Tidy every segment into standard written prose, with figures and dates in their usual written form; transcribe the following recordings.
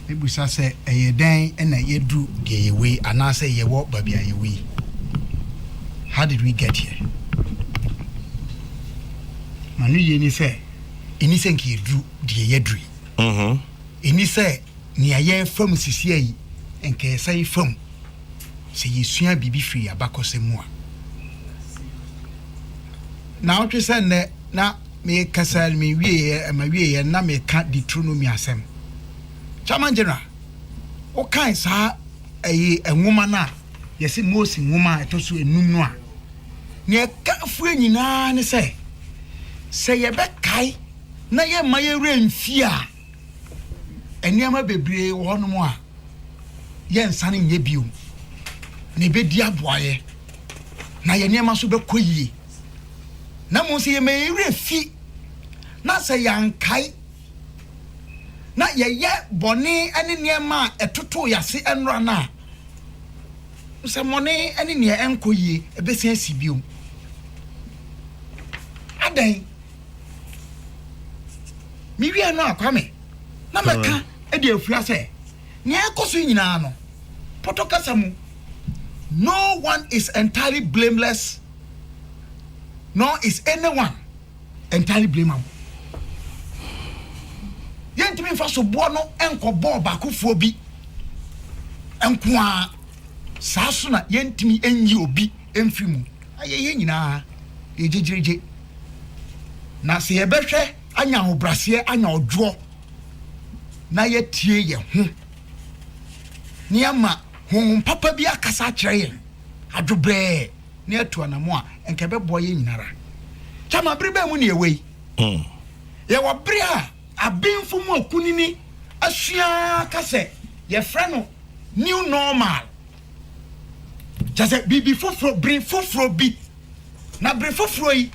Ebusa say eye dan na yedu de yewe anase yewo babia yewe. How did we get here? Manu ye ni say eni say nki yedu de yedri. Eni say ni aye fam sisi ayi enke say fam. Se yesua bibi free abakose mu a. Na otwe say na me kasal me wie ma wie na me ka Deuteronomy asem. Chairman General, o kan sa enwoma na yesi Moses nwoma etoso enum no a ne ka fu nyina ne se ye be kai na ye ma ye remfi a eniama bebre wo no mo a ye nsane nye biu ne be di aboaye na ye niama so be koyie na mo se ye ma ye refi na se yan kai na ye boni ene niema etoto yase enra na se moni ene ne enkoyie ebesi asibio adan mi wi anu akwame na meka e de afua se ne ekoso nyina no potokasa mu no one is entirely blameless nor is anyone entirely blamable. Yentimi fa so bo no enko bo bakofuo bi enko a saso na yentimi enyi obi emfimu ayeye nyina ejejeje na se yebehwe anya obrase anya odwo na yetie ye ho ni ama ho papa bi akasa kire ye adwobre na etu anamo a enke bebo ye nyinara chama brebe mu ne ewei ye wo bre a abinfu mu akunini asua kase ye frɛ no new normal jase bibi foforo brin foforo bi na brin foforo yi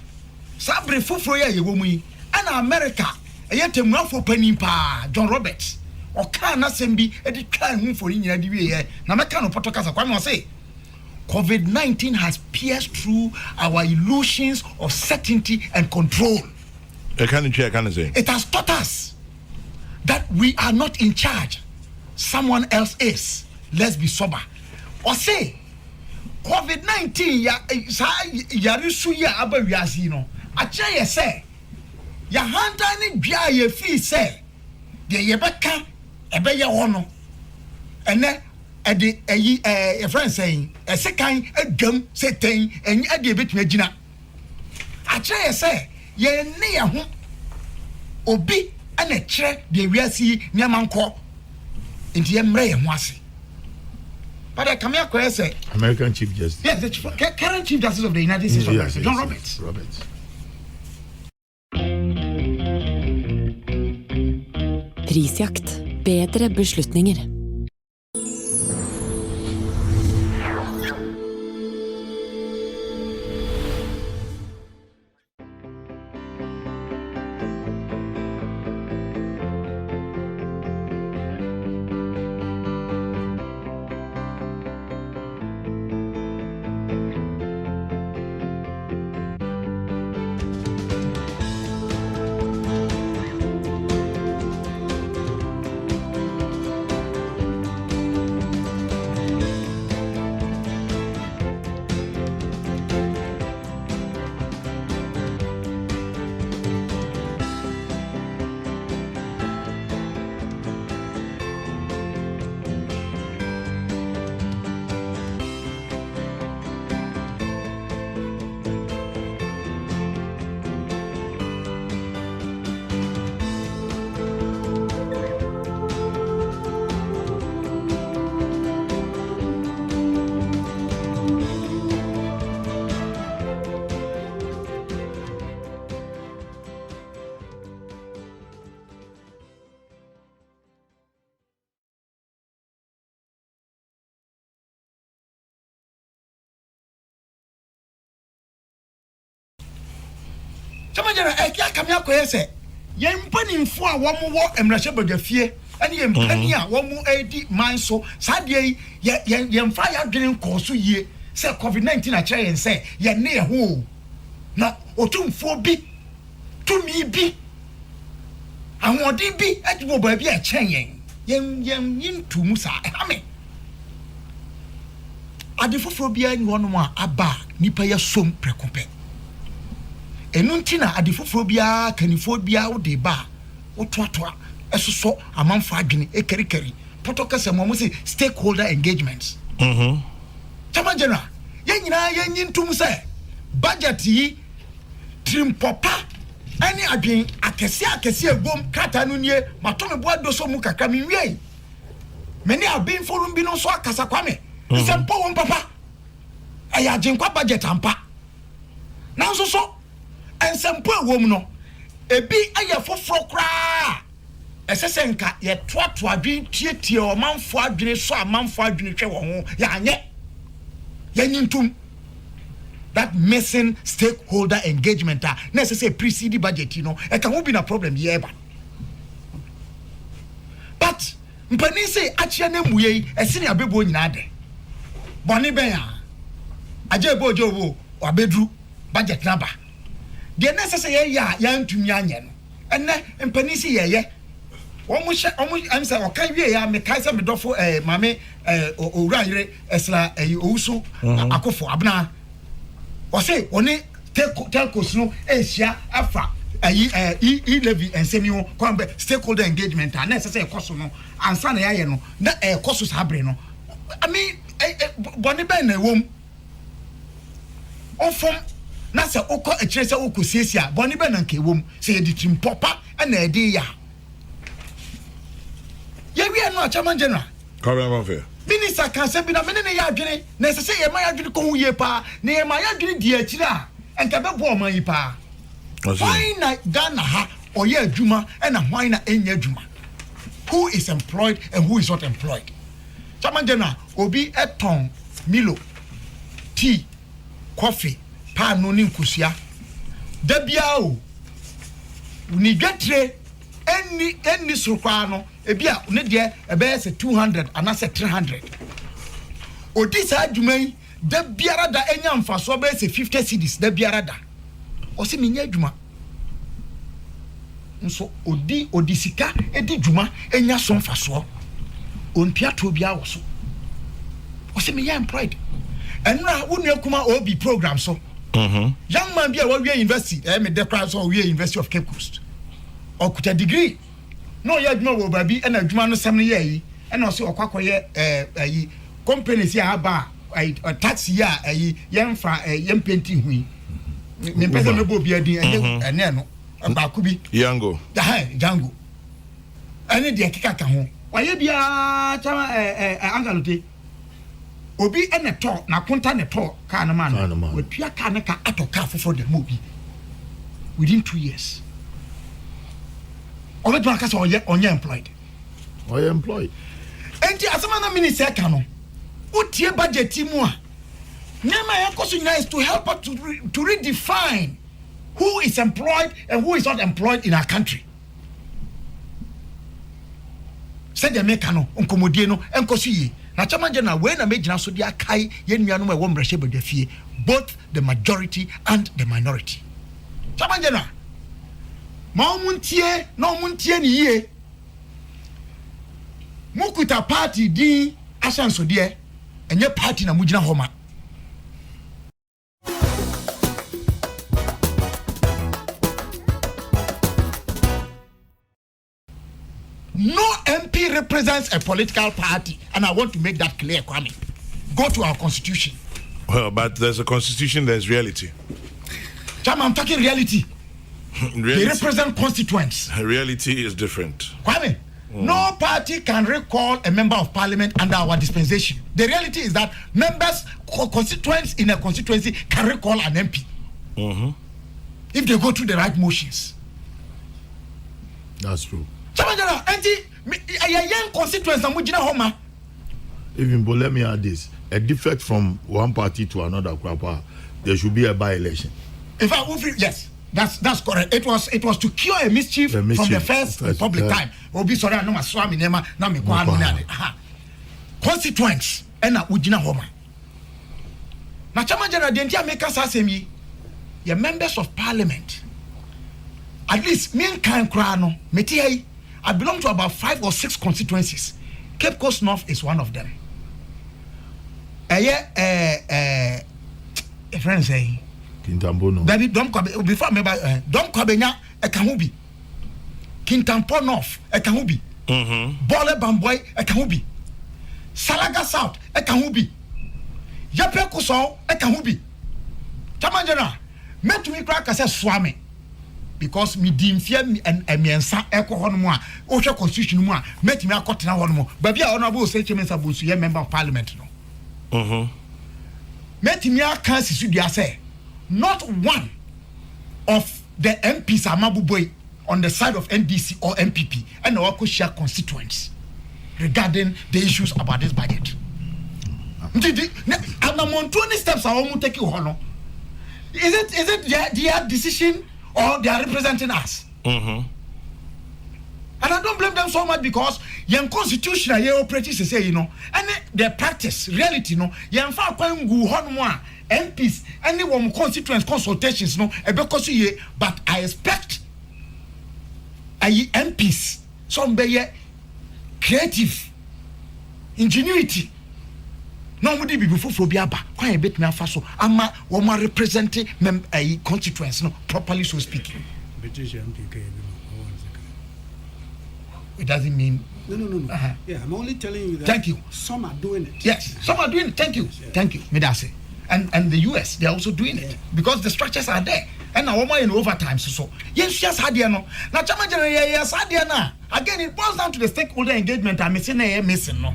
sa brin foforo ya ye wo mu yi ana America eye temuafo panin pa John Roberts o ka na sembi edi twa hu fori nyina di wie na meka no potokasa kwa me say COVID-19 has pierced through our illusions of certainty and control. It has taught us that we are not in charge. Someone else is. Let's be sober. Or say, COVID-19 ya risu ya abawiasi no. Acha ye say, ya handa ni bia ye fi say, de ye beka ebe ye wono. Ene edi e friend saying, e sekan adwam seten enyi ade betuma gina. Acha ye say, ye ne ye ho obi ana kire de wiasi nyamanko enti emre ye ho ase. But I come here say American Chief Justice. Yes, the current Chief Justice of the United States of America, John Roberts. Prisjakt. Bedre beslutninger. Chamajara ekia kamya koyese yempanimfo a wo mo emrahye badwafie ene yempani a wo mo edi manso sadie yemfa ya dwene nkoso yie se COVID-19 a kire yen se ye ne ye ho na otumfo bi tumi bi ahodi bi edibo ba bi a chen yen yen to musa ame ade foforo bia ni wono a aba nipa ya som prekope enu ntina ade foforo bia kanifo bia wo de ba wo toatoa esoso amanfo adwene ekerikeri protocol mo say stakeholder engagements chama general yen nyina yen yintum say budget yi trimpopa ani adwen akese egom kata no nie matome boa do so mu kakra me wie meni abin forum bi no so akasa kwame sempo won papa aya agyenkwa budget ampa nanso so ensempo ewom no ebi aya foforo kra esesenka ye toato adwen tietie o manfo adwene so amanfo adwene hwe wo ho ya anye yanyintum that missing stakeholder engagement necessary precede budget it can be a problem here but mpani say achia na muye esene abebo nyina de boni ben ya ajebo jobo abedru budget number the necessary ya ntumi anye no enne mpani say ye omo amsa okan wie ya me kaisa me dofo mame owura yire esla owusu akofo abna o say oni telcos no ehia afa levy ensemi ho kwambe stakeholder engagement na necessary koso no ansa na yaye no na koso sabre no I mean boni ben na wom ofom na se okọ ekire se okosiesia boni ben na nke wom se editim popa na edi ya ye wi no chairman general Kabema fair minister kan se bi na me ne ya adwene na se ye ma ya adwene ko huye pa na ye ma ya adwene di akire a enka be bo man yi pa why na Ghana ha oye adwuma na why na enya adwuma who is employed and who is not employed chairman general obi eton milo tea coffee pa no ni nkusia da bia o ni dwatre enni surukwa no ebia ne de ebe se 200 ana se 300 odi sa adwuman da biara da enya mfaso be se 50 cedis da biara da o se menya adwuma nso odi sika edi dwuma enya so mfaso onpia to bia wo so o se menya employed enra wonu akuma obi program so young man bia we university me de class so we University of Cape Coast okuta degree no ya adwuma wo babi na adwuma no sem ne yayi na o se okwakoye ayi companies ya aba taxi ya ayi yemfa yempenti hui me pese me bo bia din ene no ba ku bi Yango Jango ene de kika ka ho waye bia chama angalote obi ene to na konta ne to ka na man we pia ka ne ka atoka foforo de mo bi within 2 years Obe to akasa onye employed. Oye employed. Enti asema na minister ka no. Utie budget mu a. Nyama yakoso nyina is to help us to redefine who is employed and who is not employed in our country. Said the make no onkomodie no enkoso yi. Na chama general we na megina so dia kai ye nuanu e wo mrehye bedafie both the majority and the minority. Chama general Maumuntie no muntie ni ye mukuta party di asanso de enye party na mugina homa no MP represents a political party and I want to make that clear, Kwame. Go to our constitution. Well, but there's a constitution, there's reality. Chama, I'm talking reality. Reality. They represent constituents. Reality is different. Kwame, no party can recall a member of parliament under our dispensation. The reality is that members, constituents in a constituency can recall an MP. If they go through the right motions. That's true. Even but let me add this. A defect from one party to another, there should be a by-election. In fact, yes. That's correct. It was to cure a mischief from the first public time. Obi sorry no maswami nema na me kwa no na. Constituents na ugina homa. Na chama general de ntia make us asemi. Your members of parliament. At least men kan kra no meti ai I belong to about 5 or 6 constituencies. Cape Coast North is one of them. A friend say Kintampo. David don't come before me don't come nya e kan ho bi. Kintampo North e kan ho bi. Bole Bamboy e kan ho bi. Salaga South e kan ho bi. Yape Kuso e kan ho bi. Tamanjena metumi kra ka se swame because me di mfia emiensa ekọ hono mu a o hwe constitution mu a metumi akotena hono mu ba bia honorable say chairman sabusu ye member of parliament no metumi aka sisu dia say not one of the MPs amabuboy on the side of NDC or MPP and our share constituents regarding the issues about this budget. And among 20 steps I want to take you hono. Is it their decision or they are representing us? And I don't blame them so much because young constitution ye operate say and their practice reality no young fa kwan gu hon mo MPs any one constituent consultations no because ye but I expect MPs some be creative ingenuity no mudi bi before bi aba kwan bet me afa so ama wo ma represent constituents no properly so speaking. It doesn't mean no. Yeah, I'm only telling you that. Thank you. Some are doing it. Yes, some are doing it. Thank you. Yeah. Thank you. Medase. And the US they are also doing it because the structures are there. And now one in overtime so. Yes, had no. Now chama yes had na. Again it boils down to the stakeholder engagement I'm missing no.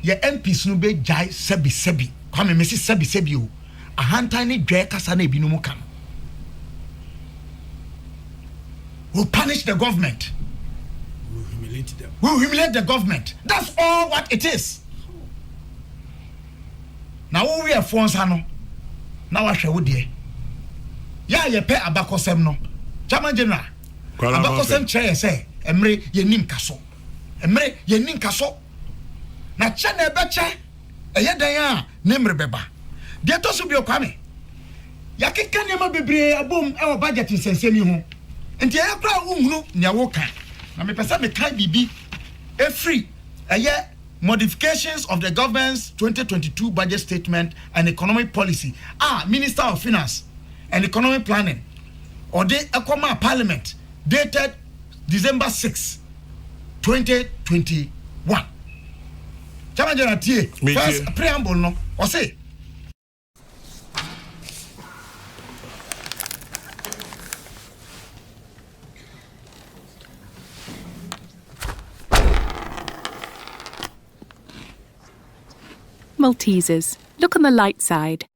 Ye MPs no be jai sebi. Come me sebi o. A hanta ni dwe kasa na ebi no mu kan. We'll punish the government. We'll humiliate the government. That's all what it is. Now we are phones no. Now I share with you. Yeah, you pay abakosem no. Chairman General. Abakosem chair say, Emre ye nim kaso. Emre ye nim kaso. Na che na ebeche eye dan a nemre beba. De to so bi okwame. Ya keka nema bebre abom e wo budget nsensemi ho. Enti ya kra unhunu nya wo kan. Na me pesa me kan bibi e free modifications of the government's 2022 budget statement and economic policy. Minister of Finance and Economic Planning or the Ekoma Parliament dated December 6, 2021. First preamble no or say Maltesers, look on the light side.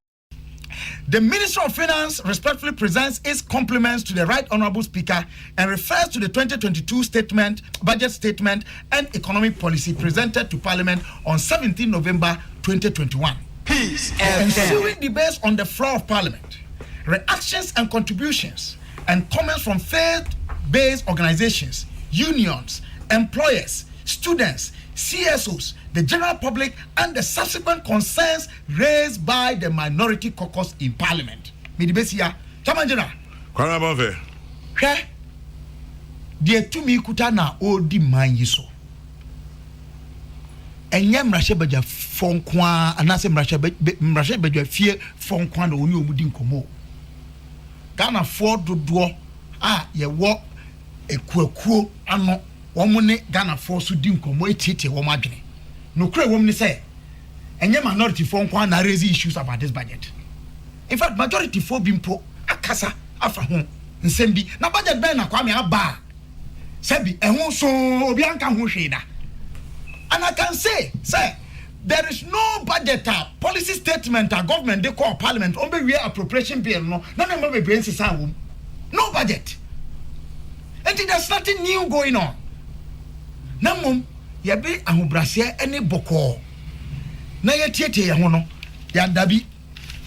The Minister of Finance respectfully presents its compliments to the Right Honourable Speaker and refers to the 2022 budget statement and economic policy presented to Parliament on 17 November 2021. Ensuing debates on the floor of Parliament, reactions and contributions and comments from faith-based organizations, unions, employers, students, CSOs, the general public, and the subsequent concerns raised by the minority caucus in Parliament. Midibesia, Chamanjena. Kwanabove. He, dear to me kutana odi man yiso. Enye mrashe beja fonkwa, anase mrashe beja fie fonkwa no oni omudi nkomo. Ghana for dodo ye wo ekuakuo ano womune Ghana for so di nkomo etete wo madwene. No kure wom ni say enye minority for nkwa na raise issues about this budget. In fact majority for bimpo akasa afa ho nsem bi na budget ben na kwa me aba sebi ehun so obi anka ho hweda. And I can say there is no budget policy statement government they call Parliament on be appropriation bill no na be brain sisa wom. No budget. And there's nothing new going on. Namum ya be ahobrase ene boko na ye tietie ye ho no ya dabi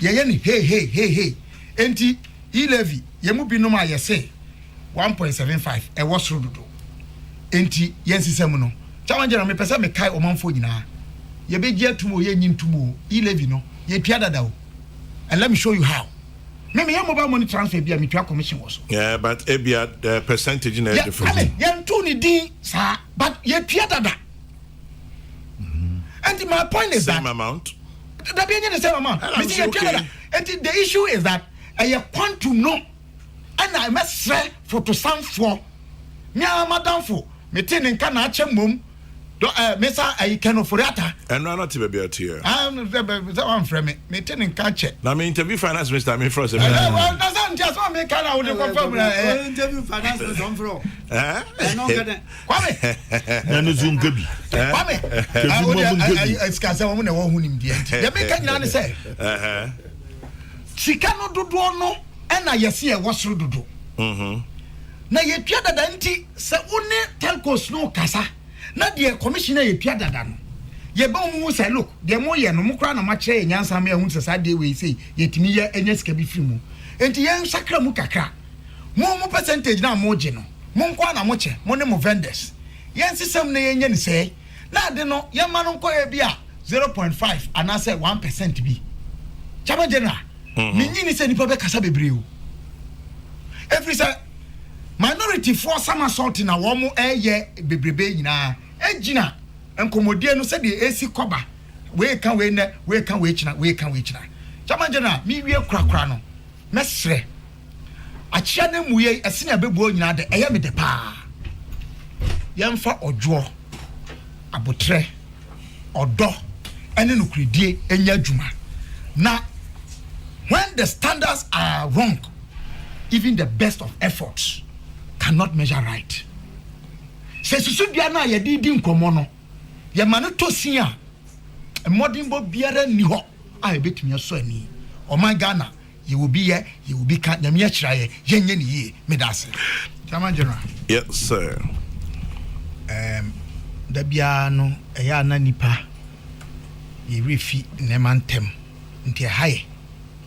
ye ni hey enti levy ye mu binom a ye say 1.75 e wo soro dodo enti ye nsisem no challenge na me pese me kai omanfo nyina ye be gi atumo ye nyi ntumo levy no ye pia dada o and let me show you how me mobile money transfer be a mutual commission was. Yeah, but ebia the percentage in a different. Yeah, Tony D, sir, but ye Piatada. And my point is same that amount. That being the same amount. Okay. And the issue is that I want to know, and I must say for to some for me, madam for me tin can ache mum. Mesa I can for that. And no, not to be out here. I'm the from me tin and catch it. Now, me interview finance minister. I mean, first. Well, that's just what me can out the confirm. Interview finance with some pro. I know that. Kwame. Na no zoom gabi. Kwame. It's cause I want to know who him there. The make can say. Sika no dodo no na yesi e wosoro dodo. Na ye tua dada nti se one telcos no kasa. Na de commissioner ye tua dada no. Ye ba mu say look, de mo ye no mo kra na ma kire nyansa me ehun sesa de we say yetimi ye enya sika bi firi mu. Enti ye nsakra mu kakra. Mo percentage na mo je no. Mo nkwa na mo che, mo ne mo vendors. Ye nsisem na ye nya ni say. Na de no ye ma no nko ye bi a 0.5 and I say 1% bi. Chama general. Minyi ni say nipa be kasa bebre o. Every say minority for somersault na wo mo eye bebrebe nyina. Ejina enkomodie no say de AC koba. We kan we ne, we kan we china, we kan we china. Chama general mi wie krakra no. Mesre. Achia na muye ese na bebuo nyina de eye me de pa. Yemfa odwo abotre odo ene nukridie enya adwuma. Na when the standards are wrong, even the best of efforts cannot measure right. Se susu bia na ye di nkomo no, ye manu tosin a modern bo biara ni ho a ye betumi aso ani. O my Ghana, you will be here, you will be can nyame akira ye yenye ni ye medase. Chama general. Yes, sir. Da bia no eya na nipa ye refi nemantem nti haye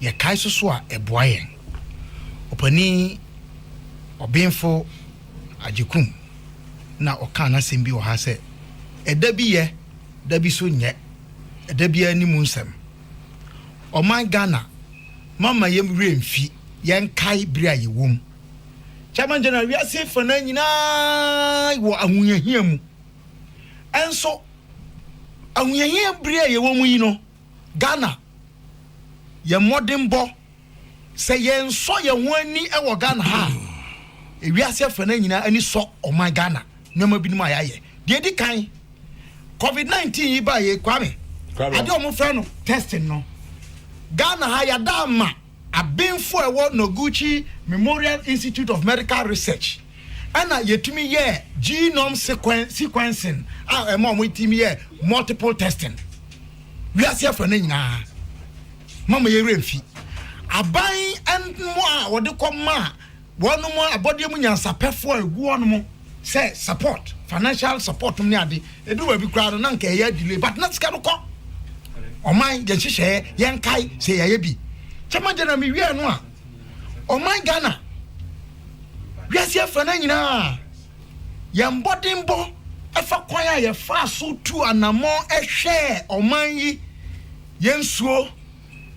ye kai so a eboa yen opani obenfo ajekum na oka na sembi o ha se eda bi ye da bi so nye eda bi animu nsem o man Ghana mama yem remfi yen kai bria ye wom chairman general we ase fana nyina wo ahunyahia mu enso ahunyahia bria ye wom yi no Ghana ye modern bo say yen so ye ho ani e wo Ghana ha e wi ase fa na nyina ani so o my Ghana nyoma bi no ayaye de di kan COVID-19 yi ba ye Kwame ade o mo fra no testing no Ghana ha ya dama abenfo e wo Noguchi Memorial Institute of Medical Research ana yetumi ye genome sequencing e mo yetumi ye multiple testing wi ase fa na nyina mama ye remfi aban enmo a wode koma wono mo abode mu nyansa pefo agu ono mo say support financial support me ade edu ba bi kra no na nka ye delay but na sika no ko oman je hihye ye nkai say ye bi chama jana mi wi anu a oman Ghana wi asia fa na nyina ye mbodimbo efa kwan a ye fa so tu anamo ehwe oman yi ye nsuo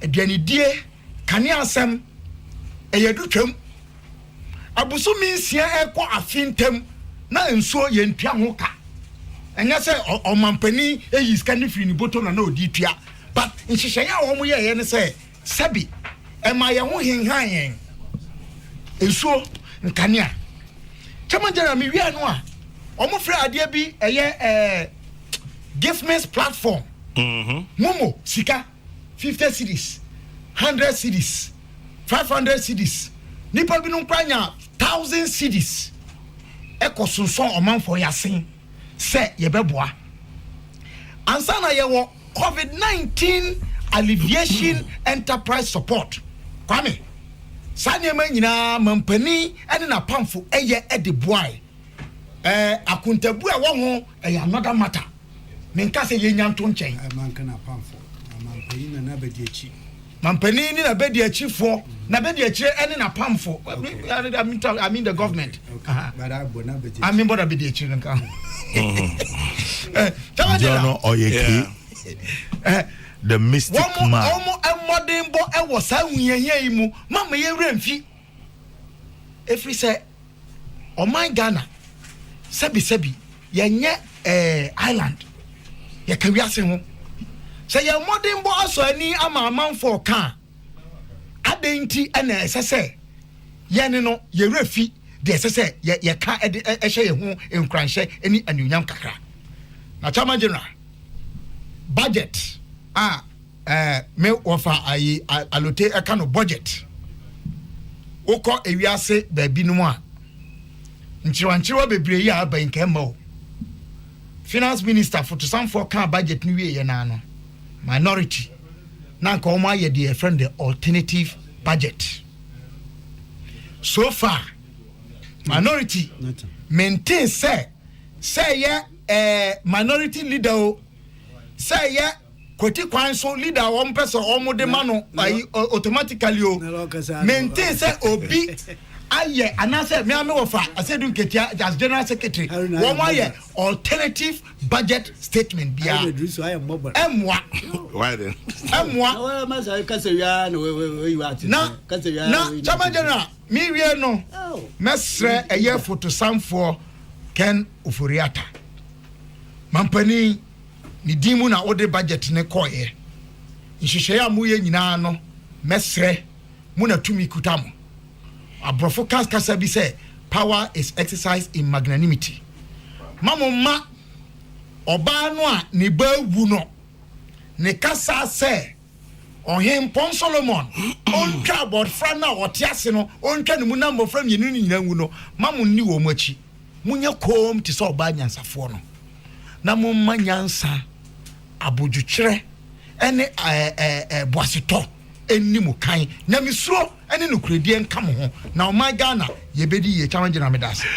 aduanidie kane asem eyedu twam abusu minsia ekọ afintem na nsuo ye ntua ho ka enya se omampani eyi scan free ni boto na odi tua but nhihye ya wo mo ye ne se sabi ema ye ho hinhan yen nsuo nkania chama jara mi wi anu a omo frɛ ade bi eye giftments platform momo sika 50 cities 100 cities 500 cities nipa bi no kwanya 1000 cities ekosonson omanfo yasen se yebeboa ansa na yewo COVID-19 alleviation enterprise support Kwame sanye ma nyina mampani ene na pamfo eye ede boy akuntabu a wo ho another matter menka se ye nyanto nchen man kana pamfo mampani na bediachi mampani ni na bediachifo na bediachi ene na pamfo I mean the government but I mean boda bediachi nka Jono oyeki the mystic man. Omo modern bo e wo sa hunyenye mu mama ye remfi efri se o my Ghana sebi yenye island ye ka wiase ho se ye modern bo aso ani ama amanfo ka adenti ena esese ye ne no ye refi de esese ye ka ehye ye ho enkranhye ani anunyam kakra na chama general budget me offer ayi alote eka no budget ukọ ewiase baabi no a nchiwanchiwa bebre yi aba nkema o finance minister for to some for can budget ni wie ye na no minority na nka omo aye the friend the alternative budget so far minority maintain say ye minority leader o say ye Koti Kwanso leader one person almost mano automatically maintain say obi aye anase me ame ofa asedu ketia as general secretary one aye alternative budget statement bia emwa why then emwa na chama general mi wie no mesre eye photo samfo Ken Ufuriata mampani ni dimu na ode budget ne koye nhihye ya mu ye nyina no mesre mu na tumi kutamu abrofo kasa bi say power is exercised in magnanimity mamoma oba no a ne bawu no ne kasa say Ohempon Solomon ontwa bodfra na otiase no ontwa ne mu na mbofra myenu nyina nwu no mamu ni wo machi munye kom ti so oba nyansafo no na mumma nyansa abojukyere ene boaseto enimu kan na misuro ene nukredi enka mo ho na o my Ghana ye bedi ye challenge na medase